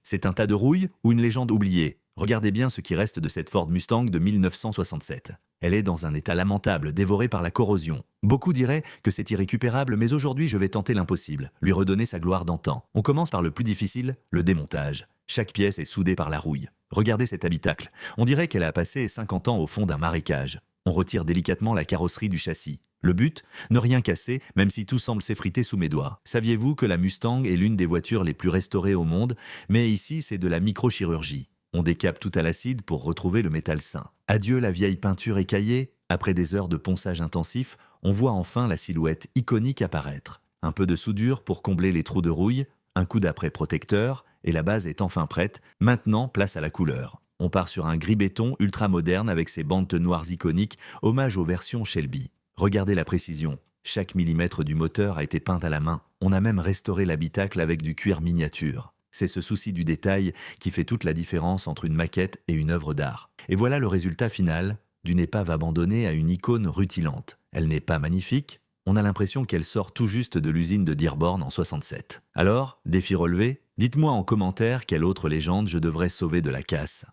C'est un tas de rouille ou une légende oubliée? Regardez bien ce qui reste de cette Ford Mustang de 1967. Elle est dans un état lamentable, dévorée par la corrosion. Beaucoup diraient que c'est irrécupérable, mais aujourd'hui je vais tenter l'impossible, lui redonner sa gloire d'antan. On commence par le plus difficile, le démontage. Chaque pièce est soudée par la rouille. Regardez cet habitacle. On dirait qu'elle a passé 50 ans au fond d'un marécage. On retire délicatement la carrosserie du châssis. Le but? Ne rien casser, même si tout semble s'effriter sous mes doigts. Saviez-vous que la Mustang est l'une des voitures les plus restaurées au monde? Mais ici, c'est de la microchirurgie. On décape tout à l'acide pour retrouver le métal sain. Adieu la vieille peinture écaillée. Après des heures de ponçage intensif, on voit enfin la silhouette iconique apparaître. Un peu de soudure pour combler les trous de rouille, un coup d'après protecteur, et la base est enfin prête. Maintenant, place à la couleur. On part sur un gris béton ultra moderne avec ses bandes noires iconiques, hommage aux versions Shelby. Regardez la précision. Chaque millimètre du moteur a été peint à la main. On a même restauré l'habitacle avec du cuir miniature. C'est ce souci du détail qui fait toute la différence entre une maquette et une œuvre d'art. Et voilà le résultat final d'une épave abandonnée à une icône rutilante. Elle n'est pas magnifique, on a l'impression qu'elle sort tout juste de l'usine de Dearborn en 67. Alors, défi relevé? Dites-moi en commentaire quelle autre légende je devrais sauver de la casse.